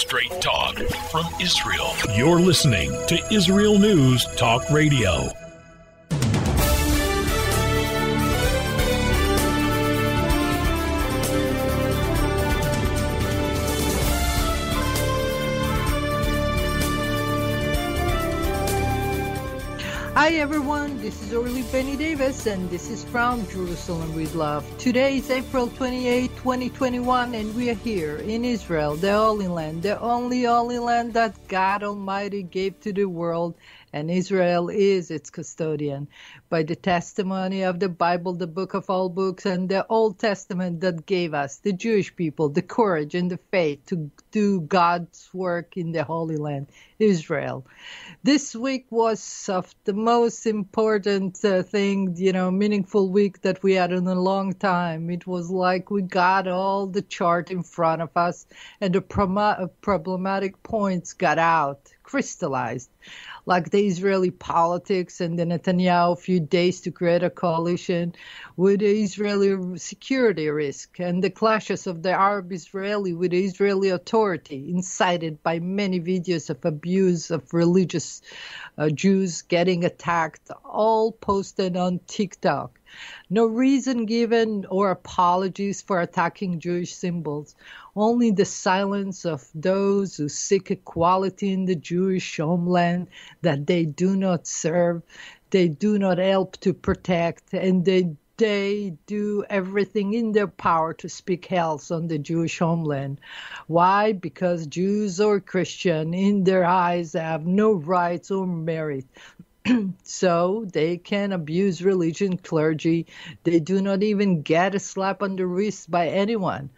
Straight talk from Israel. You're listening to Israel News Talk Radio. Hi everyone, this is Orly Davis and this is from Jerusalem with Love. Today is April 28, 2021 and we are here in Israel, the Holy Land, the only Holy Land that God Almighty gave to the world, and Israel is its custodian. By the testimony of the Bible, the book of all books, and the Old Testament that gave us, the Jewish people, the courage and the faith to do God's work in the Holy Land, Israel. This week was of the most important meaningful week that we had in a long time. It was like we got all the chart in front of us and the problematic points got out, crystallized, like the Israeli politics and the Netanyahu few days to create a coalition with the Israeli security risk and the clashes of the Arab-Israeli with the Israeli authority, incited by many videos of abuse of religious Jews getting attacked, all posted on TikTok. No reason given or apologies for attacking Jewish symbols, only the silence of those who seek equality in the Jewish homeland that they do not serve, they do not help to protect, and they do everything in their power to speak health on the Jewish homeland. Why? Because Jews or Christian, in their eyes, have no rights or merit. So they can abuse religion, clergy. They do not even get a slap on the wrist by anyone.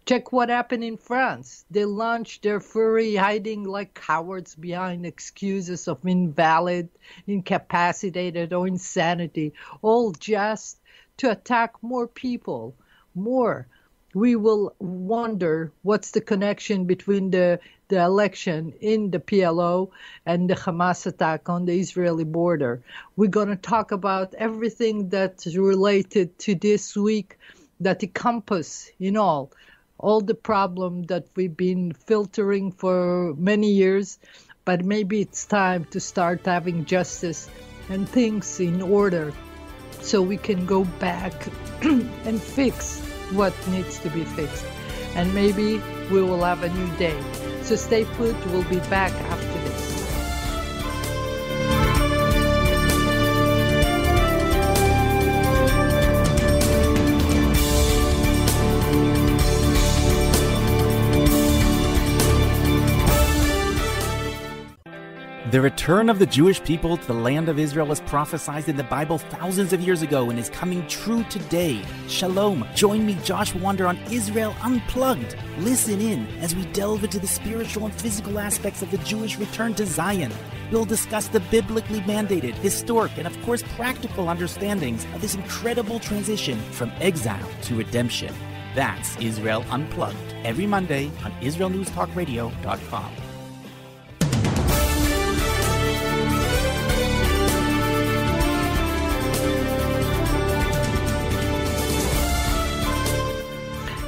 Check what happened in France. They launched their fury, hiding like cowards behind excuses of invalid, incapacitated, or insanity, all just to attack more people, more. We will wonder what's the connection between the election in the PLO and the Hamas attack on the Israeli border. We're going to talk about everything that's related to this week that encompass in all the problem that we've been filtering for many years, but maybe it's time to start having justice and things in order so we can go back and fix what needs to be fixed. And maybe we will have a new day. So stay put, we'll be back after this. The return of the Jewish people to the land of Israel was prophesied in the Bible thousands of years ago and is coming true today. Shalom. Join me, Josh Wander, on Israel Unplugged. Listen in as we delve into the spiritual and physical aspects of the Jewish return to Zion. We'll discuss the biblically mandated, historic, and of course practical understandings of this incredible transition from exile to redemption. That's Israel Unplugged, every Monday on IsraelNewsTalkRadio.com.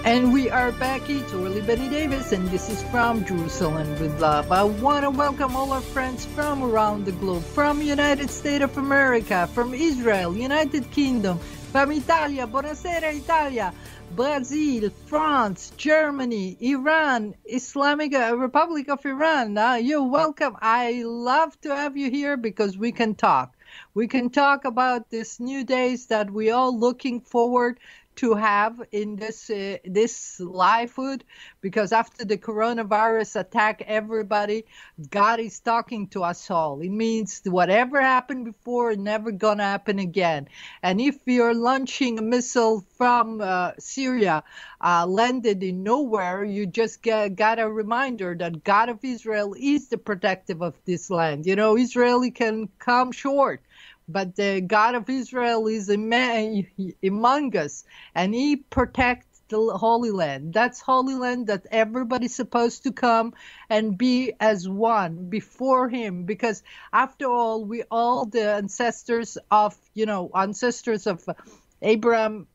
And we are back. It's Orly Davis, and this is from Jerusalem with Love. I want to welcome all our friends from around the globe, from United States of America, from Israel, United Kingdom, from Italia, Buonasera Italia, Brazil, France, Germany, Iran, Islamic Republic of Iran. You're welcome. I love to have you here because we can talk. We can talk about these new days that we all looking forward to have in this livelihood, because after the coronavirus attack everybody, God is talking to us all. It means whatever happened before, never gonna happen again. And if you're launching a missile from Syria, landed in nowhere, you just got a reminder that God of Israel is the protective of this land. You know, Israel can come short, but the God of Israel is among us, and he protects the Holy Land. That's Holy Land that everybody's supposed to come and be as one before him, because after all, we all the ancestors of Abraham,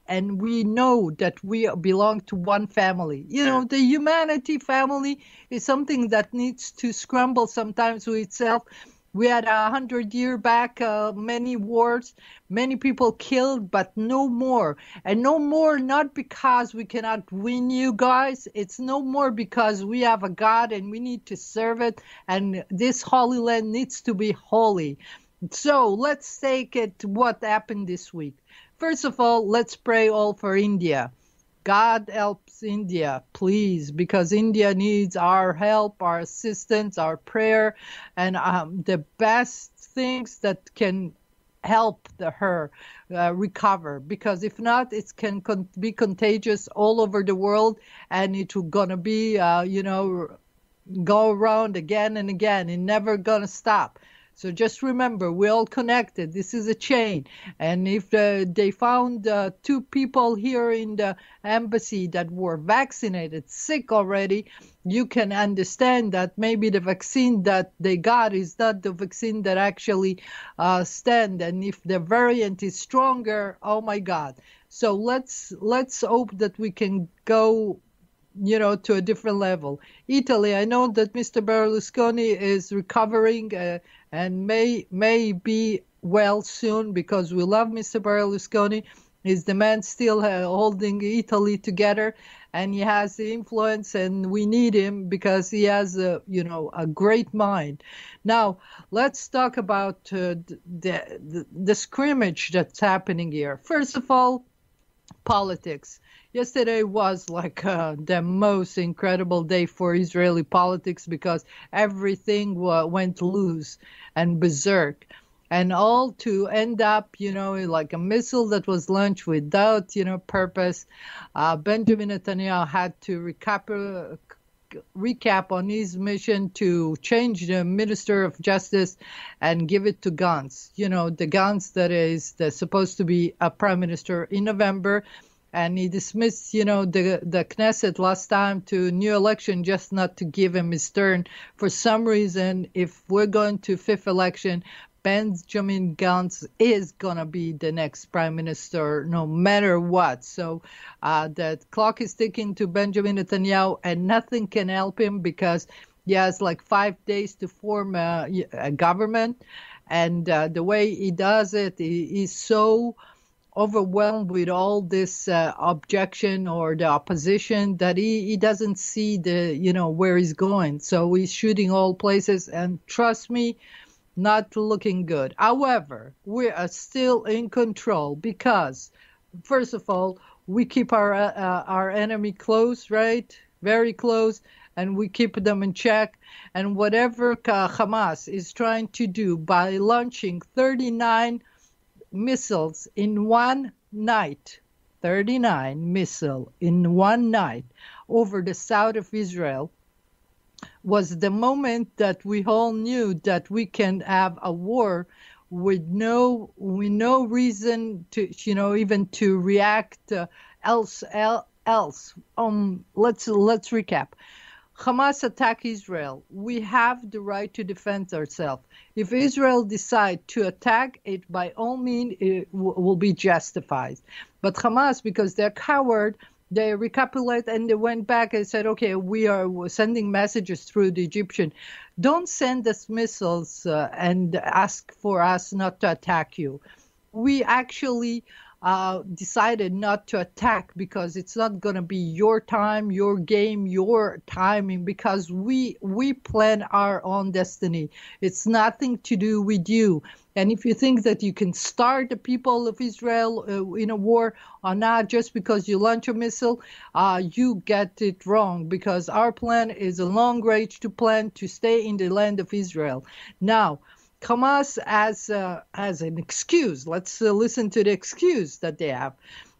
and we know that we belong to one family. You know, the humanity family is something that needs to scramble sometimes with itself. We had 100 year back, many wars, many people killed, but no more. And no more, not because we cannot win, you guys. It's no more because we have a God and we need to serve it. And this Holy Land needs to be holy. So let's take it what happened this week. First of all, let's pray all for India. God helps India, please, because India needs our help, our assistance, our prayer, and the best things that can help her recover. Because if not, it can be contagious all over the world, and it's going to be, go around again and again. It's never going to stop. So just remember, we're all connected. This is a chain. And if they found 2 people here in the embassy that were vaccinated, sick already, you can understand that maybe the vaccine that they got is not the vaccine that actually stands. And if the variant is stronger, oh my God. So let's hope that we can go to a different level. Italy, I know that Mr. Berlusconi is recovering and may be well soon, because we love Mr. Berlusconi. He's the man still holding Italy together, and he has the influence, and we need him because he has a great mind. Now, let's talk about the scrimmage that's happening here. First of all, politics. Yesterday was like the most incredible day for Israeli politics, because everything went loose and berserk. And all to end up, like a missile that was launched without, purpose. Benjamin Netanyahu had to recap on his mission to change the Minister of Justice and give it to Gantz. The Gantz that is supposed to be a prime minister in November. And he dismissed, the Knesset last time to new election just not to give him his turn. For some reason, if we're going to 5th election, Benjamin Gantz is going to be the next prime minister no matter what. So the clock is ticking to Benjamin Netanyahu, and nothing can help him because he has like 5 days to form a government. And the way he does it, he is so overwhelmed with all this objection or the opposition that he doesn't see where he's going. So he's shooting all places, and trust me, not looking good. However, we are still in control because, first of all, we keep our enemy close, right? Very close, and we keep them in check. And whatever Hamas is trying to do by launching 39 missiles in one night, 39 missiles in one night over the south of Israel, was the moment that we all knew that we can have a war with no reason to, even to react else. Let's recap. Hamas attack Israel. We have the right to defend ourselves. If Israel decide to attack it, by all means, it will be justified. But Hamas, because they're coward, they recapitulate and they went back and said, okay, we are sending messages through the Egyptian. Don't send us missiles and ask for us not to attack you. We actually decided not to attack because it's not going to be your time, your game, your timing, because we plan our own destiny. It's nothing to do with you. And if you think that you can start the people of Israel in a war or not just because you launch a missile, you get it wrong, because our plan is a long-range plan to stay in the land of Israel. Now, Hamas has an excuse. Let's listen to the excuse that they have.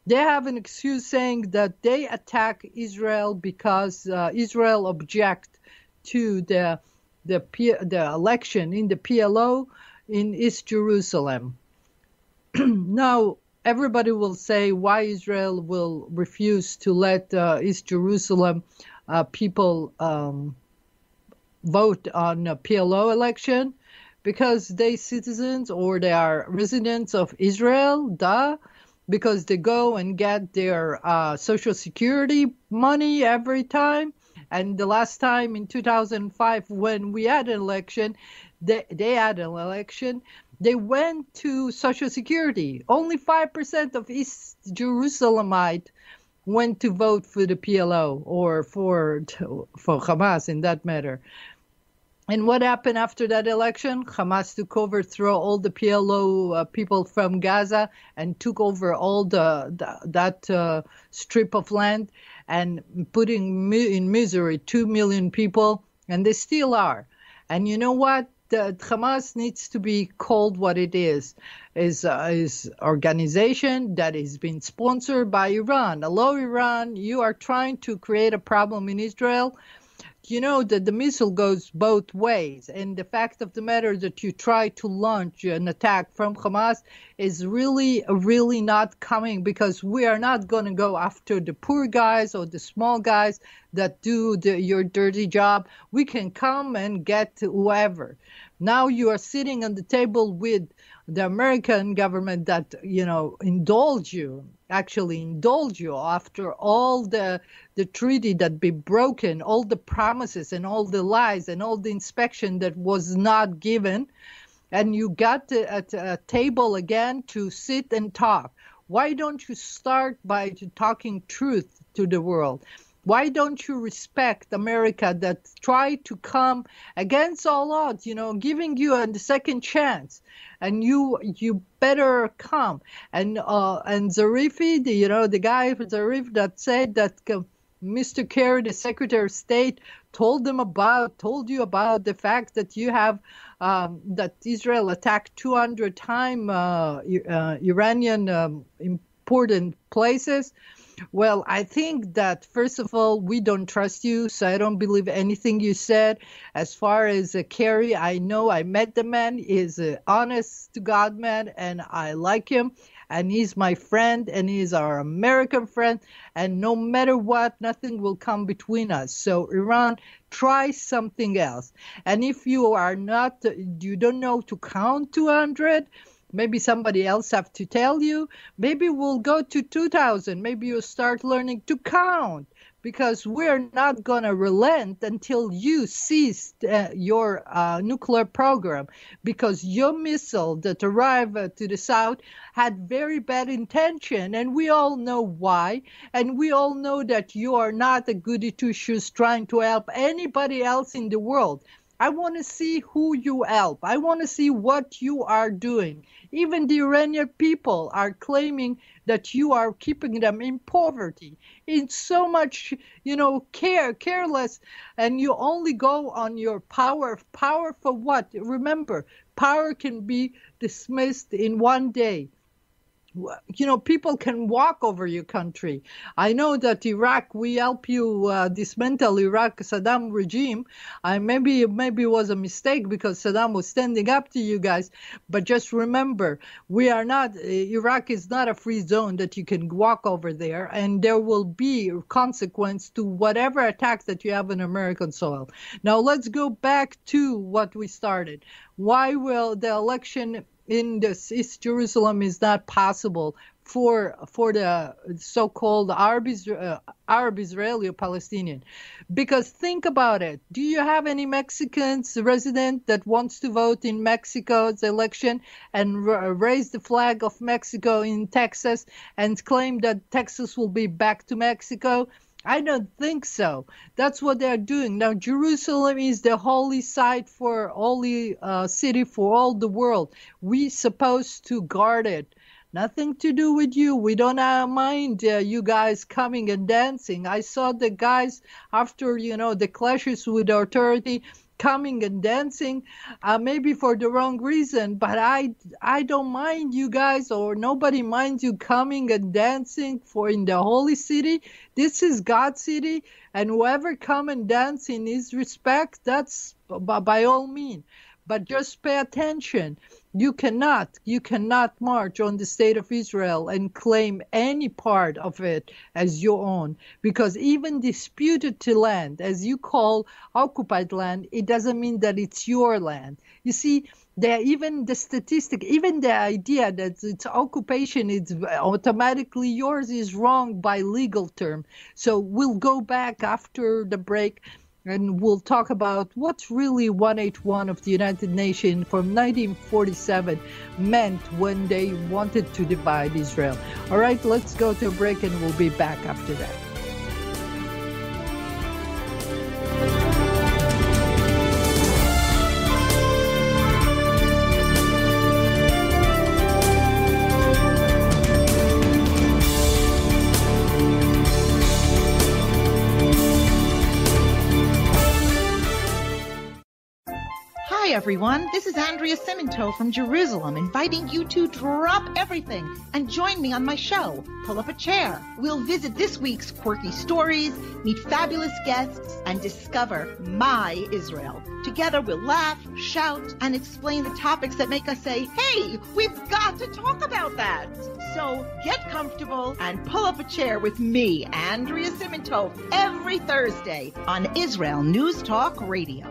They have an excuse saying that they attack Israel because Israel object to the election in the PLO in East Jerusalem. Now, everybody will say why Israel will refuse to let East Jerusalem people vote on a PLO election. Because they citizens or they are residents of Israel, because they go and get their Social Security money every time. And the last time in 2005, when we had an election, they had an election, they went to Social Security. Only 5% of East Jerusalemite went to vote for the PLO or for Hamas in that matter. And what happened after that election? Hamas took over, threw all the PLO people from Gaza and took over all that strip of land and putting in misery 2 million people, and they still are. And you know what? The Hamas needs to be called what it is organization that is being sponsored by Iran. Hello, Iran, you are trying to create a problem in Israel. You know that the missile goes both ways, and the fact of the matter that you try to launch an attack from Hamas is really not coming, because we are not going to go after the poor guys or the small guys that do your dirty job. We can come and get whoever. Now you are sitting on the table with the American government that, indulge you after all the treaty that be broken, all the promises and all the lies and all the inspection that was not given. And you got at a table again to sit and talk. Why don't you start by talking truth to the world? Why don't you respect America that tried to come against all odds, giving you a second chance? And you better come. And Zarifi, the guy Zarif that said that Mr. Kerry, the Secretary of State, told you about the fact that you have that Israel attacked 200 times Iranian important places. Well, I think that, first of all, we don't trust you, so I don't believe anything you said. As far as Kerry, I met the man. He's an honest-to-God man, and I like him. And he's my friend, and he's our American friend. And no matter what, nothing will come between us. So, Iran, try something else. And if you don't know to count 200, maybe somebody else have to tell you. Maybe we'll go to 2,000. Maybe you'll start learning to count, because we're not going to relent until you cease your nuclear program, because your missile that arrived to the south had very bad intention, and we all know why, and we all know that you are not a goody two-shoes trying to help anybody else in the world. I want to see who you help. I want to see what you are doing. Even the Iranian people are claiming that you are keeping them in poverty, in so much, careless, and you only go on your power. Power for what? Remember, power can be dismissed in one day. People can walk over your country. I know that Iraq, we help you dismantle Iraq Saddam regime. Maybe it was a mistake because Saddam was standing up to you guys. But just remember, Iraq is not a free zone that you can walk over there, and there will be consequence to whatever attacks that you have on American soil. Now let's go back to what we started. Why will the election in this East Jerusalem is not possible for the so-called Arab Israeli or Palestinian? Because think about it. Do you have any Mexicans resident that wants to vote in Mexico's election and raise the flag of Mexico in Texas and claim that Texas will be back to Mexico? I don't think so. That's what they're doing. Now, Jerusalem is the holy site holy city for all the world. We're supposed to guard it. Nothing to do with you. We don't mind you guys coming and dancing. I saw the guys after, the clashes with authority coming and dancing, maybe for the wrong reason, but I don't mind you guys, or nobody minds you coming and dancing in the holy city. This is God's city, and whoever come and dance in his respect, that's by all means. But just pay attention. You cannot march on the state of Israel and claim any part of it as your own, because even disputed land, as you call occupied land, it doesn't mean that it's your land. You see, Even the statistic, even the idea that it's occupation, it's automatically yours, is wrong by legal term. So we'll go back after the break and we'll talk about what's really 181 of the United Nations from 1947 meant when they wanted to divide Israel. All right, let's go to a break and we'll be back after that. Hi everyone, this is Andrea Siminto from Jerusalem, inviting you to drop everything and join me on my show, Pull Up a Chair. We'll visit this week's quirky stories, meet fabulous guests, and discover my Israel. Together we'll laugh, shout, and explain the topics that make us say, hey, we've got to talk about that. So get comfortable and pull up a chair with me, Andrea Siminto, every Thursday on Israel News Talk Radio.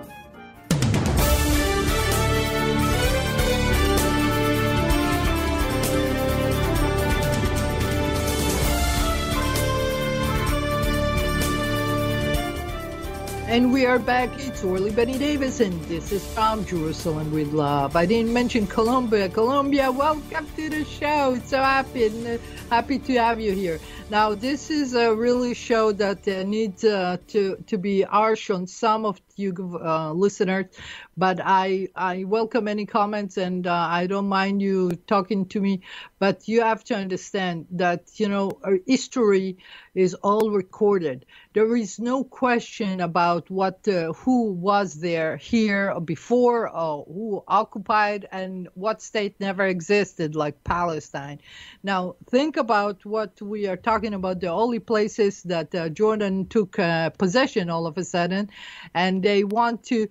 And we are back. It's Orly Benny Davis, and this is from Jerusalem with Love. I didn't mention Colombia. Colombia, welcome to the show. It's so happy to have you here. Now, this is a really show that needs to be harsh on some of you listeners, but I welcome any comments, and I don't mind you talking to me. But you have to understand that, our history is all recorded. There is no question about who was there here before, or who occupied, and what state never existed, like Palestine. Now, think about what we are talking about, the holy places that Jordan took possession all of a sudden, and they want to,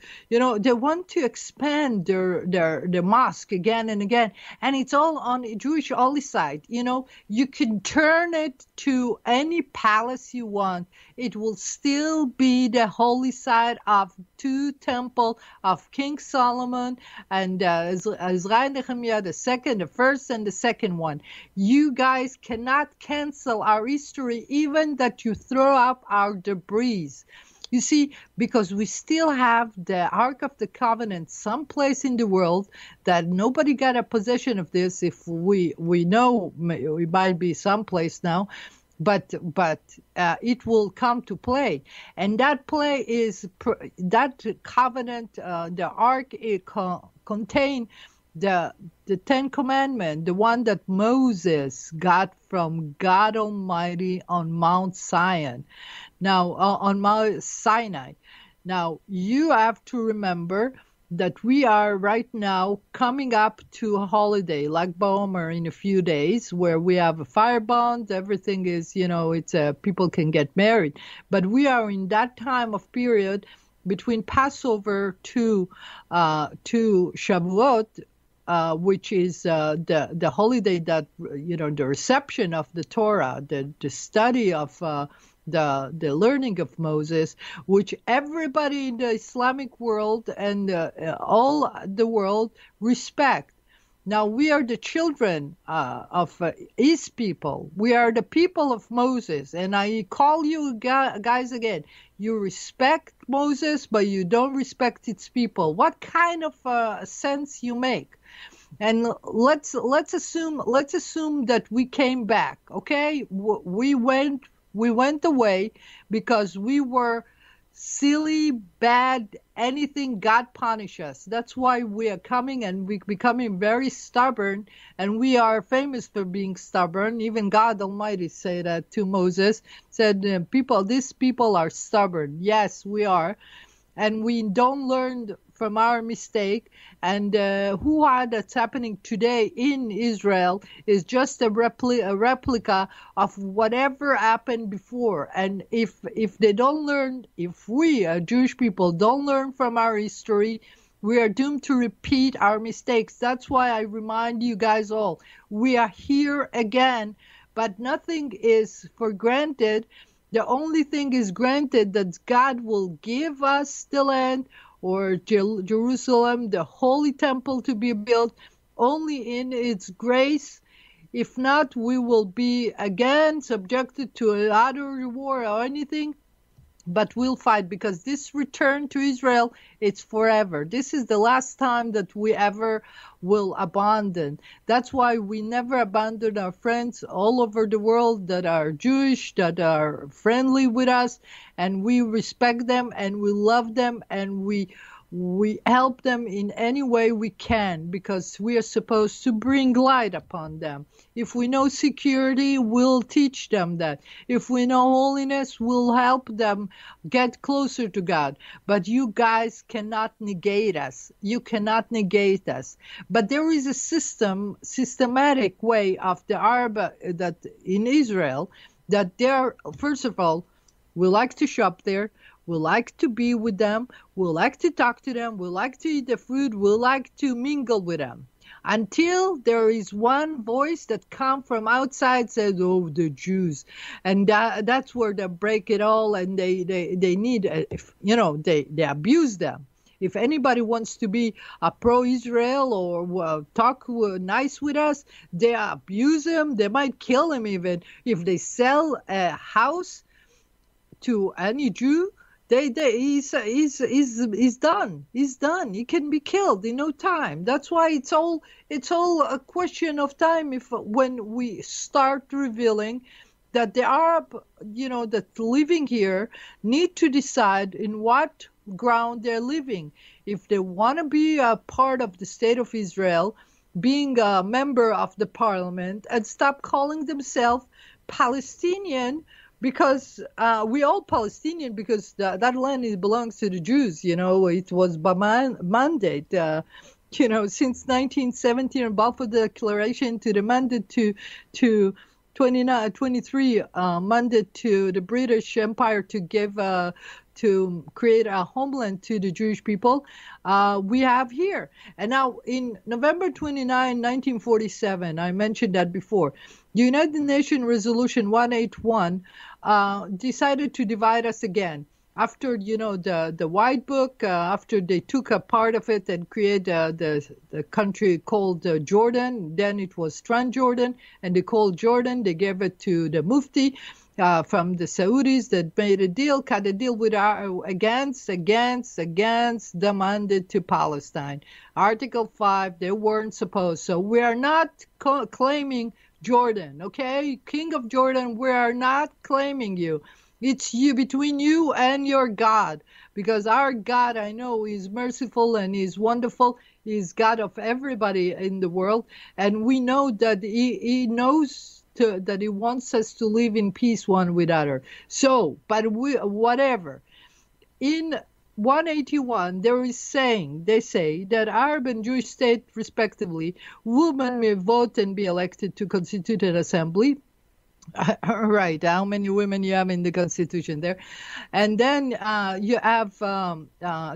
expand their mosque again and again, and it's all on a Jewish holy site. You can turn it to any palace you want. It will still be the holy site of two temples of King Solomon and Israel Nehemiah the first and the second one. You guys cannot cancel our history, even that you throw up our debris. You see, because we still have the Ark of the Covenant someplace in the world that nobody got a possession of this. If we know, we might be someplace now, but it will come to play. And that play is that covenant, the Ark, it contained the Ten Commandments, the one that Moses got from God Almighty on Mount Sinai. Now, on Mount Sinai. Now, you have to remember that we are right now coming up to a holiday like Bomer in a few days, where we have a fire bond. Everything is, it's people can get married. But we are in that time of period between Passover to Shavuot, which is the holiday that, the reception of the Torah, the study of the learning of Moses, which everybody in the Islamic world and all the world respect. Now, we are the children of his people. We are the people of Moses. And I call you guys again. You respect Moses, but you don't respect its people. What kind of sense you make? And let's assume that we came back. Okay, we went away because we were silly, bad, anything. God punish us. That's why we are coming, and we're becoming very stubborn, and we are famous for being stubborn. Even God Almighty said that to Moses, said, these people are stubborn. Yes, we are. And we don't learn from our mistake. And that's happening today in Israel is just a replica of whatever happened before. And if they don't learn, if we, Jewish people, don't learn from our history, we are doomed to repeat our mistakes. That's why I remind you guys all, we are here again, but nothing is for granted. The only thing is granted that God will give us the land, or Jerusalem, the holy temple to be built only in its grace. If not, we will be again subjected to another war or anything. But we'll fight, because this return to Israel, it's forever. This is the last time that we ever will abandon. That's why we never abandon our friends all over the world that are Jewish, that are friendly with us, and we respect them and we love them, and we help them in any way we can, because we are supposed to bring light upon them. If we know security, we'll teach them that. If we know holiness, we'll help them get closer to God. But you guys cannot negate us. You cannot negate us. But there is a systematic way of the Arab that in Israel, that they're, first of all, we like to shop there. We like to be with them. We like to talk to them. We like to eat the food. We like to mingle with them. Until there is one voice that comes from outside, says, "Oh, the Jews," and that's where they break it all, and they need, they abuse them. If anybody wants to be a pro-Israel or talk nice with us, they abuse him. They might kill him even if they sell a house to any Jew. He's done. He's done. He can be killed in no time. That's why it's all a question of time when we start revealing that the Arab, that living here need to decide in what ground they're living. If they want to be a part of the state of Israel, being a member of the parliament, and stop calling themselves Palestinian, because we all Palestinian, because that land belongs to the Jews. It was by mandate. Since 1917, and Balfour Declaration to the mandate to 23 mandate to the British Empire to give to create a homeland to the Jewish people, we have here. And now in November 29, 1947, I mentioned that before, the United Nations Resolution 181 decided to divide us again. After, the White Book, after they took a part of it and created the country called Jordan, then it was Transjordan, and they called Jordan, they gave it to the Mufti from the Saudis that made a deal, cut a deal with against the mandate to Palestine. Article 5, they weren't supposed. So we are not claiming Jordan, okay? King of Jordan, we are not claiming you. It's between you and your God, because our God, I know, is merciful and is wonderful. He's God of everybody in the world, and we know that He knows that He wants us to live in peace one with other. So, but whatever. In 181, they say that Arab and Jewish state, respectively, women may vote and be elected to constitute an assembly. Right, how many women you have in the Constitution there. And then you have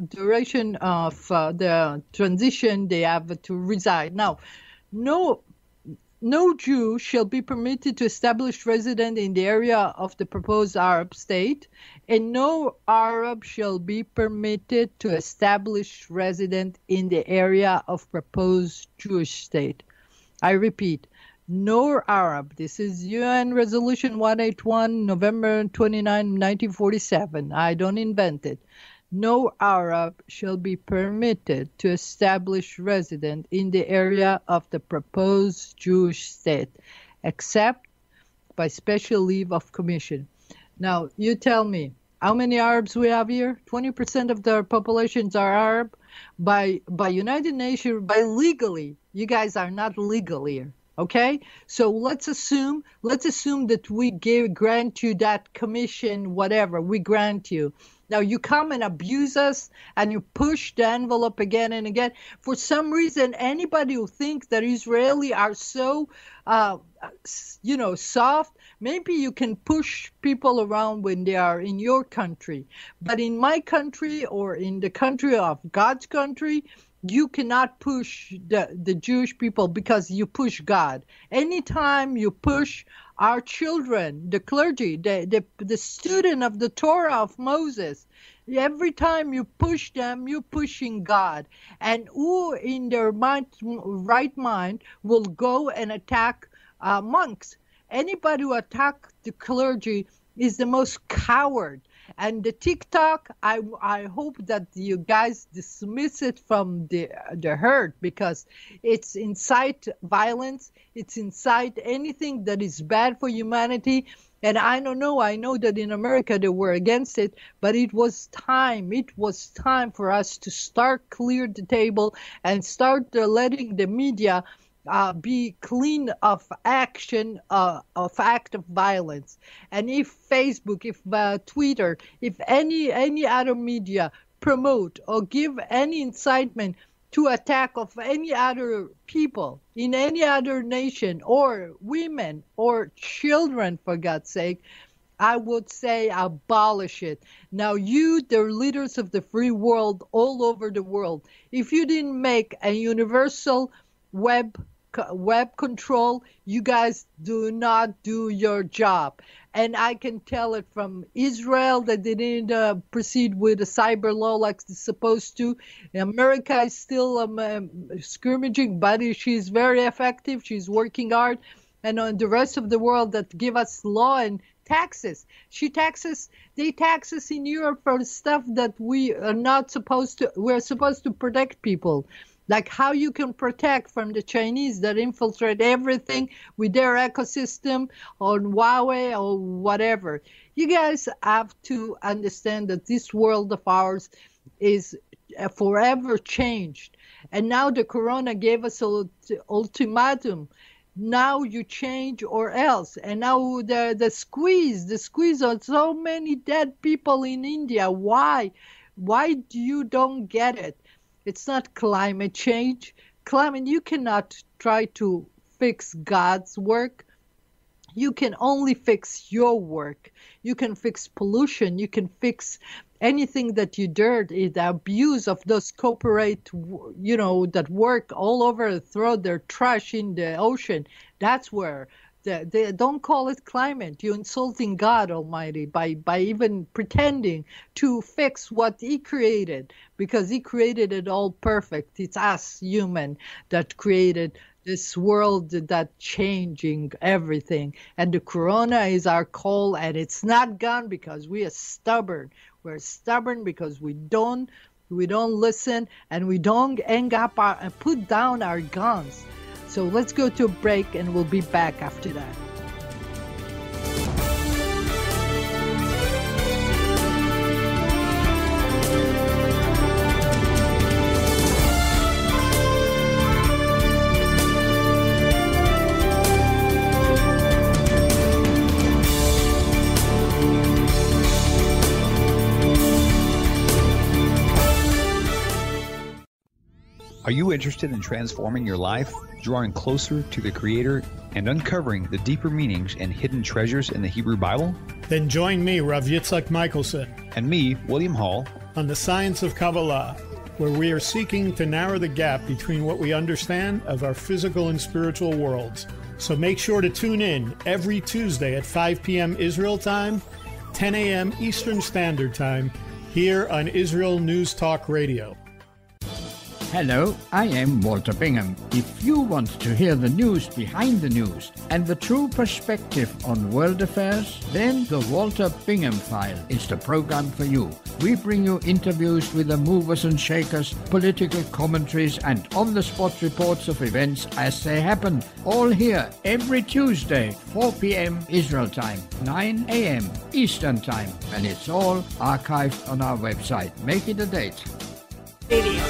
duration of the transition, they have to reside. Now, no Jew shall be permitted to establish residence in the area of the proposed Arab state, and no Arab shall be permitted to establish residence in the area of proposed Jewish state. I repeat, no Arab. This is UN Resolution 181, November 29, 1947. I don't invent it. No Arab shall be permitted to establish residence in the area of the proposed Jewish state, except by special leave of commission. Now, you tell me, how many Arabs we have here? 20% of their populations are Arab. By United Nations, by legally, you guys are not legal here. Okay, so let's assume that we grant you that commission, whatever we grant you. Now you come and abuse us, and you push the envelope again and again. For some reason, anybody who thinks that Israelis are so, soft, maybe you can push people around when they are in your country. But in my country, or in the country of God's country, you cannot push the Jewish people, because you push God. Anytime you push our children, the clergy, the student of the Torah of Moses, Every time you push them, you're pushing God. And who in their right mind will go and attack monks? Anybody who attacks the clergy is the most coward. And the TikTok, I hope that you guys dismiss it from the herd, because it's incite violence. It's incite anything that is bad for humanity. And I don't know. I know that in America they were against it, but it was time. It was time for us to start clear the table and start letting the media be clean of action, of act of violence. And if Facebook, if Twitter, if any other media promote or give any incitement to attack of any other people in any other nation, or women or children, for God's sake, I would say abolish it. Now you, the leaders of the free world all over the world, if you didn't make a universal web control, you guys do not do your job. And I can tell it from Israel that they didn't proceed with a cyber law like it's supposed to. America is still skirmishing, but she's very effective. She's working hard. And on the rest of the world that give us law and taxes. They tax us in Europe for stuff that we are not supposed to. We're supposed to protect people. Like how you can protect from the Chinese that infiltrate everything with their ecosystem on Huawei or whatever. You guys have to understand that this world of ours is forever changed. And now the corona gave us an ultimatum. Now you change or else. And now the squeeze on so many dead people in India. Why? Why do you don't get it? It's not climate change. You cannot try to fix God's work. You can only fix your work. You can fix pollution. You can fix anything that you dirt, the abuse of those corporate, that work all over, throw their trash in the ocean. That's where they don't call it climate. You're insulting God Almighty by even pretending to fix what He created, because He created it all perfect. It's us, human, that created this world that changing everything. And the corona is our call, and it's not gone because we are stubborn. We're stubborn because we don't listen, and we don't hang up and put down our guns. So let's go to a break, and we'll be back after that. Are you interested in transforming your life, drawing closer to the Creator, and uncovering the deeper meanings and hidden treasures in the Hebrew Bible? Then join me, Rav Yitzhak Michelson, and me, William Hall, on the Science of Kabbalah, where we are seeking to narrow the gap between what we understand of our physical and spiritual worlds. So make sure to tune in every Tuesday at 5 p.m. Israel time, 10 a.m. Eastern Standard Time, here on Israel News Talk Radio. Hello, I am Walter Bingham. If you want to hear the news behind the news and the true perspective on world affairs, then the Walter Bingham File is the program for you. We bring you interviews with the movers and shakers, political commentaries, and on-the-spot reports of events as they happen. All here every Tuesday, 4 p.m. Israel time, 9 a.m. Eastern time. And it's all archived on our website. Make it a date. Radio.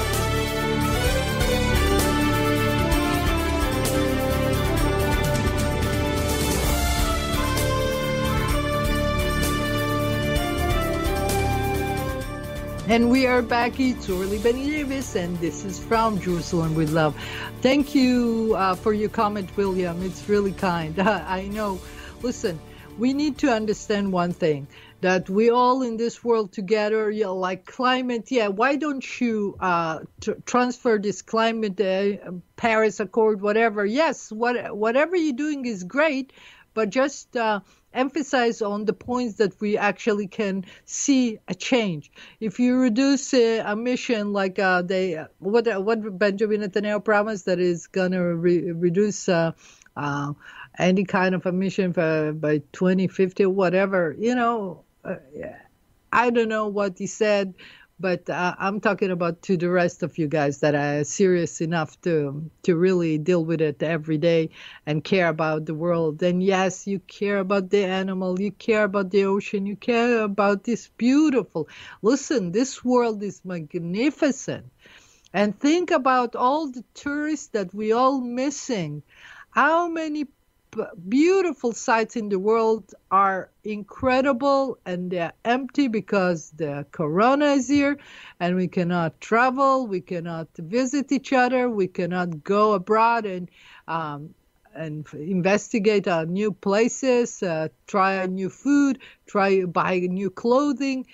And we are back. It's Orly Benny Davis, and this is From Jerusalem with Love. Thank you for your comment, William. It's really kind. I know. Listen, we need to understand one thing, that we all in this world together, like climate. Yeah, why don't you transfer this climate, Paris Accord, whatever. Yes, whatever you're doing is great, but just emphasize on the points that we actually can see a change. If you reduce a mission like what Benjamin Netanyahu promised, that is going to reduce any kind of emission by 2050 or whatever, I don't know what he said, but I'm talking about to the rest of you guys that are serious enough to really deal with it every day and care about the world. And yes, you care about the animal, you care about the ocean, you care about this beautiful. Listen, this world is magnificent. And think about all the tourists that we all missing. How many beautiful sites in the world are incredible and they're empty because the corona is here and we cannot travel, we cannot visit each other, we cannot go abroad and investigate new places, try new food, buy new clothing,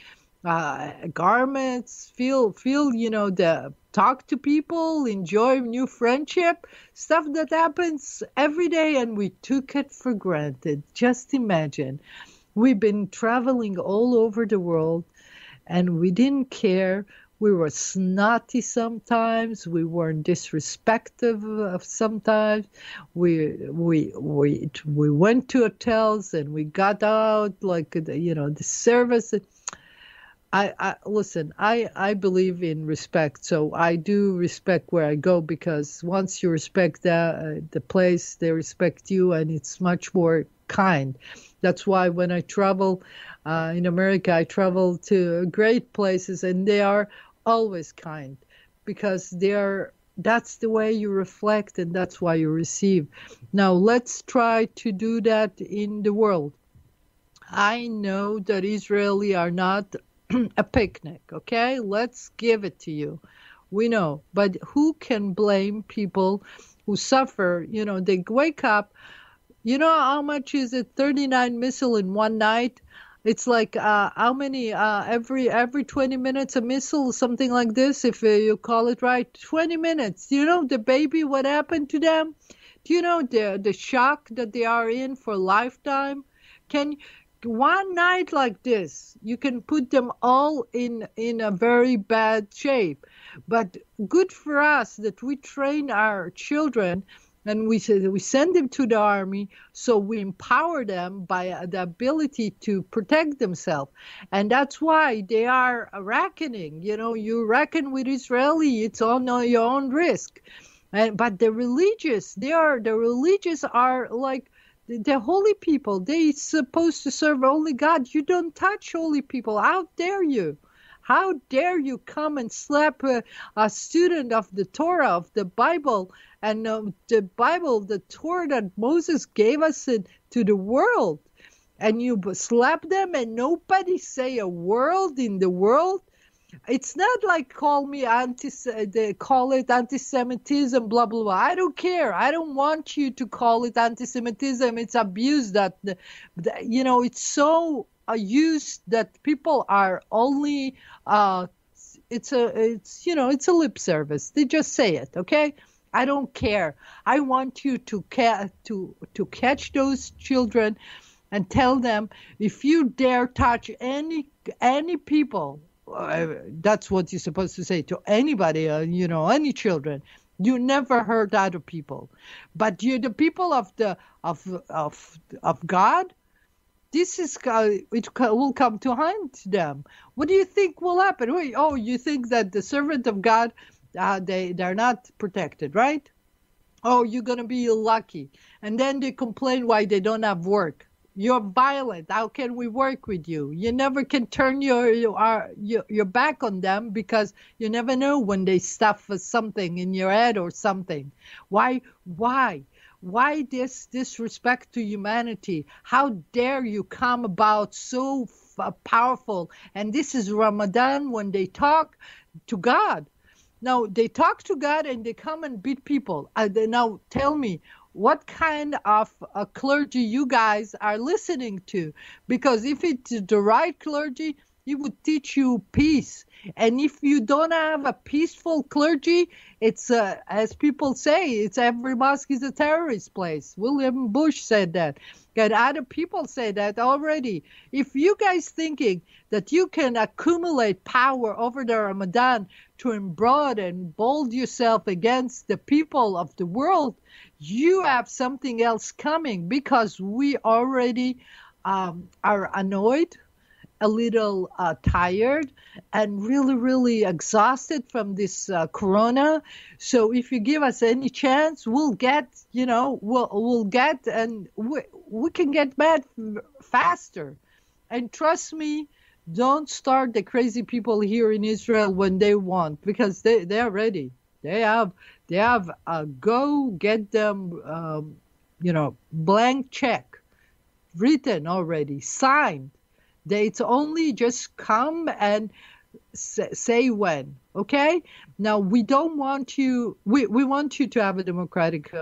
garments, feel talk to people, enjoy new friendship, stuff that happens every day, and we took it for granted. Just imagine, we've been traveling all over the world, and we didn't care. We were snotty sometimes. We weren't disrespectful of sometimes. We went to hotels and we got out like the service. Listen, I believe in respect, so I do respect where I go, because once you respect the place, they respect you, and it's much more kind. That's why when I travel in America, I travel to great places, and they are always kind, because that's the way you reflect, and that's why you receive. Now, let's try to do that in the world. I know that Israeli are not a picnic, okay? Let's give it to you. We know. But who can blame people who suffer? They wake up. You know how much is it? 39 missile in one night? It's like how many? Every 20 minutes a missile, something like this, if you call it right. 20 minutes. The baby, what happened to them? Do you know the shock that they are in for a lifetime? One night like this, you can put them all in a very bad shape. But good for us that we train our children and we send them to the army, so we empower them by the ability to protect themselves. And that's why they are reckoning. You reckon with Israeli, it's on your own risk. But the religious are like the holy people. They supposed to serve only God. You don't touch holy people. How dare you? How dare you come and slap a student of the Torah, of the Bible, and the Bible, the Torah that Moses gave us to the world, and you slap them and nobody say a word in the world? It's not like call it anti-Semitism, blah, blah, blah. I don't care. I don't want you to call it anti-Semitism. It's abuse that, it's so used that people are only, it's a lip service. They just say it, okay? I don't care. I want you to catch those children and tell them, if you dare touch any people, that's what you're supposed to say to anybody, any children. You never hurt other people, but you're the people of God. This is it will come to haunt them. What do you think will happen? Oh, you think that the servant of God, they're not protected, right? Oh, you're gonna be lucky, and then they complain why they don't have work. You're violent. How can we work with you? You never can turn your back on them, because you never know when they stuff something in your head or something. Why this disrespect to humanity? How dare you come about so powerful? And this is Ramadan, when they talk to God. Now, they talk to God and they come and beat people. Now, tell me, what kind of clergy you guys are listening to? Because if it's the right clergy, He would teach you peace. And if you don't have a peaceful clergy, it's, as people say, it's every mosque is a terrorist place. William Bush said that. And other people say that already. If you guys thinking that you can accumulate power over the Ramadan to embroad and bold yourself against the people of the world, you have something else coming, because we already are annoyed, a little tired, and really, really exhausted from this corona. So if you give us any chance, we'll get, we'll get, and we can get mad faster. And trust me, don't start the crazy people here in Israel when they want, because they're ready. They have go get them, blank check written already, signed. It's only just come and say when, okay? Now, we don't want you, we want you to have a democratic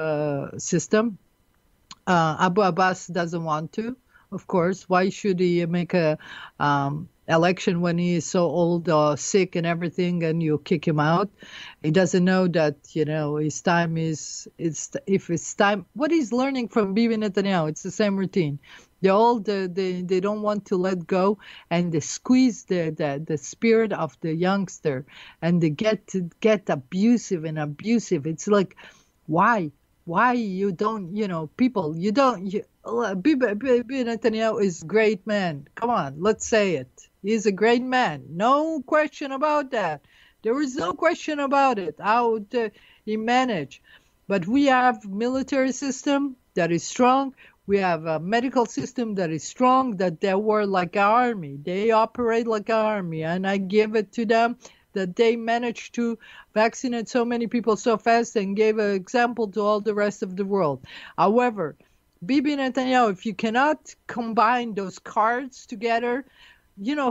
system. Abu Abbas doesn't want to, of course. Why should he make a election when he is so old, sick and everything, and you kick him out? He doesn't know that, his time if it's time, what he's learning from Bibi Netanyahu, it's the same routine. They're all, they don't want to let go, and they squeeze the spirit of the youngster, and they get abusive and abusive. It's like, why you don't, people, you don't, Bibi Netanyahu is a great man. Come on, let's say it. He's a great man. No question about that. There is no question about it, how he managed. But we have military system that is strong. We have a medical system that is strong, that they were like an army. They operate like an army, and I give it to them that they managed to vaccinate so many people so fast and gave an example to all the rest of the world. However, Bibi Netanyahu, if you cannot combine those cards together,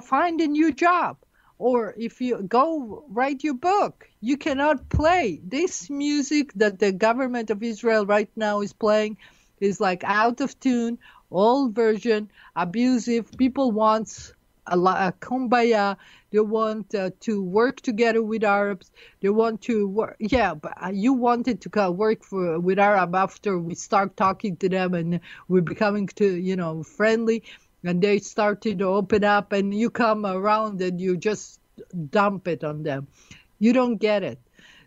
find a new job. Or if you go write your book, you cannot play. This music that the government of Israel right now is playing is like out of tune, old version, abusive. People want a kumbaya. They want to work together with Arabs. They want to work. Yeah, but you wanted to work with Arab after we start talking to them and we're becoming friendly. And they started to open up, and you come around and you just dump it on them. You don't get it.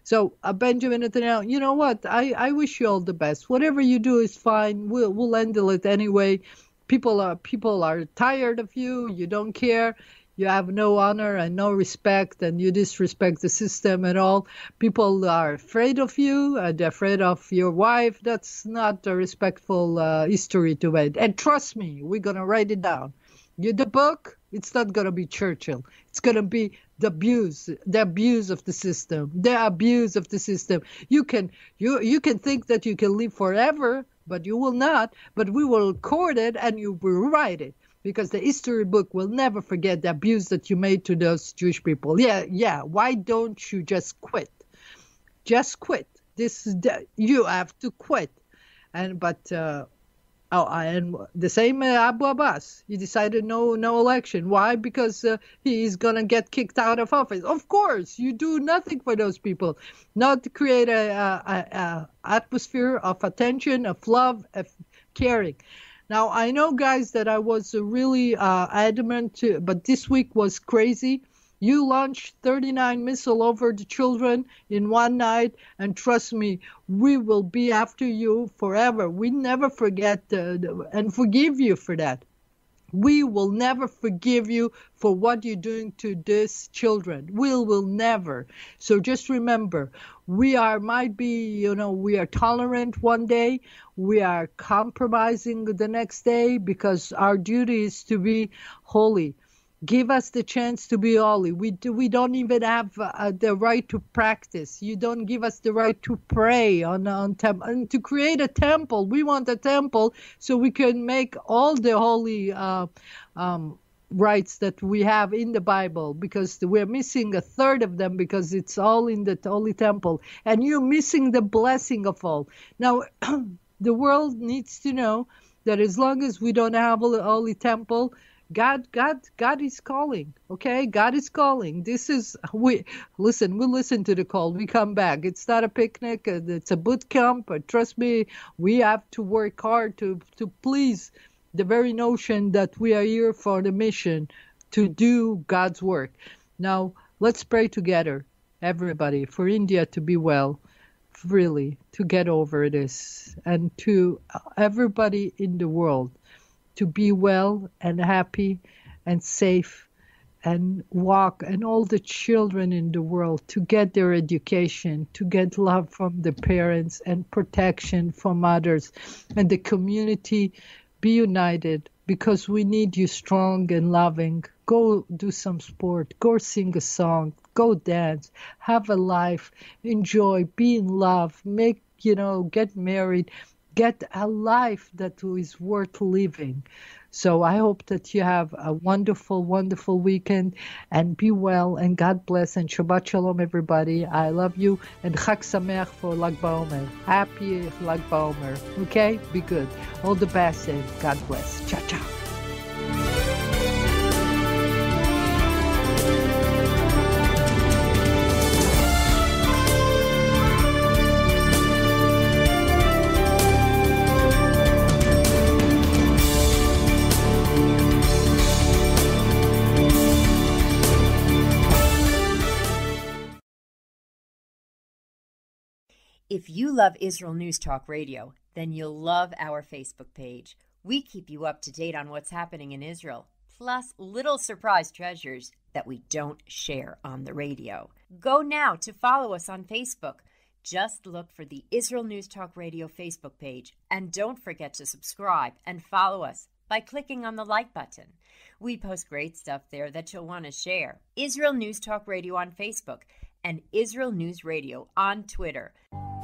So Benjamin Netanyahu, you know what? I wish you all the best. Whatever you do is fine. We'll handle it anyway. People are tired of you. You don't care. You have no honor and no respect, and you disrespect the system at all. People are afraid of you, and they're afraid of your wife. That's not a respectful history to it. And trust me, we're going to write it down. The book, it's not going to be Churchill. It's going to be the abuse of the system, the abuse of the system. You can think that you can live forever, but you will not. But we will record it, and you will write it. Because the history book will never forget the abuse that you made to those Jewish people. Yeah. Why don't you just quit? Just quit. You have to quit. And the same Abu Abbas. He decided no election. Why? Because he is gonna get kicked out of office. Of course, you do nothing for those people. Not to create a atmosphere of attention, of love, of caring. Now, I know, guys, that I was really adamant, but this week was crazy. You launched 39 missiles over the children in one night, and trust me, we will be after you forever. We never forget and forgive you for that. We will never forgive you for what you're doing to these children. We will never. So just remember, we are tolerant one day. We are compromising the next day because our duty is to be holy. Give us the chance to be holy. We don't even have the right to practice. You don't give us the right to pray on temple and to create a temple. We want a temple so we can make all the holy rights that we have in the Bible, because we're missing a third of them because it's all in the holy temple, and you're missing the blessing of all. Now, the world needs to know that as long as we don't have a holy temple, God is calling. Okay, God is calling. We listen to the call. We come back. It's not a picnic. It's a boot camp. But trust me, we have to work hard to please the very notion that we are here for the mission to do God's work. Now let's pray together, everybody, for India to be well, really, to get over this, and to everybody in the world to be well and happy and safe and walk, and all the children in the world to get their education, to get love from the parents and protection from others, and the community be united, because we need you strong and loving. Go do some sport, go sing a song, go dance, have a life, enjoy, be in love, get married, get a life that is worth living. So I hope that you have a wonderful, wonderful weekend, and be well, and God bless, and Shabbat Shalom, everybody. I love you, and Chag Sameach for Lag BaOmer. Happy Lag BaOmer. Okay? Be good. All the best, and God bless. Ciao, ciao. If you love Israel News Talk Radio, then you'll love our Facebook page. We keep you up to date on what's happening in Israel, plus little surprise treasures that we don't share on the radio. Go now to follow us on Facebook. Just look for the Israel News Talk Radio Facebook page, and don't forget to subscribe and follow us by clicking on the like button. We post great stuff there that you'll want to share. Israel News Talk Radio on Facebook and Israel News Radio on Twitter.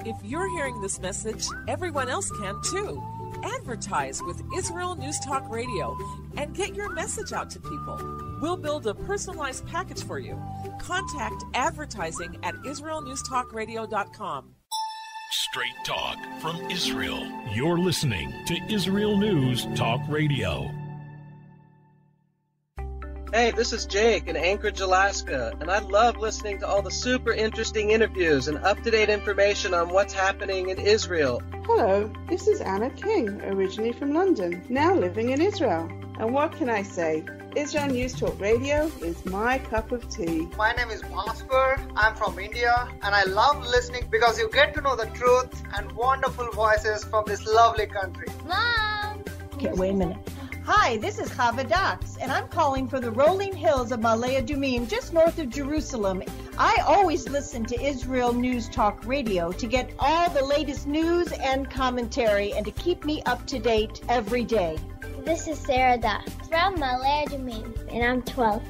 If you're hearing this message, everyone else can too. Advertise with Israel News Talk Radio and get your message out to people. We'll build a personalized package for you. Contact advertising at israelnewstalkradio.com. Straight talk from Israel. You're listening to Israel News Talk Radio. Hey, this is Jake in Anchorage, Alaska, and I love listening to all the super interesting interviews and up-to-date information on what's happening in Israel. Hello, this is Anna King, originally from London, now living in Israel. And what can I say? Israel News Talk Radio is my cup of tea. My name is Bhaskar. I'm from India, and I love listening because you get to know the truth and wonderful voices from this lovely country. Mom! Okay, wait a minute. Hi, this is Chava Dax, and I'm calling from the rolling hills of Ma'ale Adumim, just north of Jerusalem. I always listen to Israel News Talk Radio to get all the latest news and commentary and to keep me up to date every day. This is Sarah Dax from Ma'ale Adumim, and I'm 12.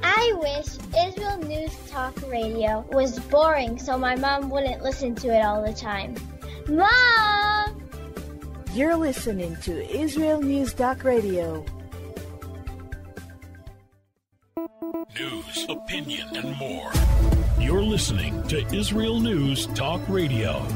I wish Israel News Talk Radio was boring so my mom wouldn't listen to it all the time. Mom! You're listening to Israel News Talk Radio. News, opinion, and more. You're listening to Israel News Talk Radio.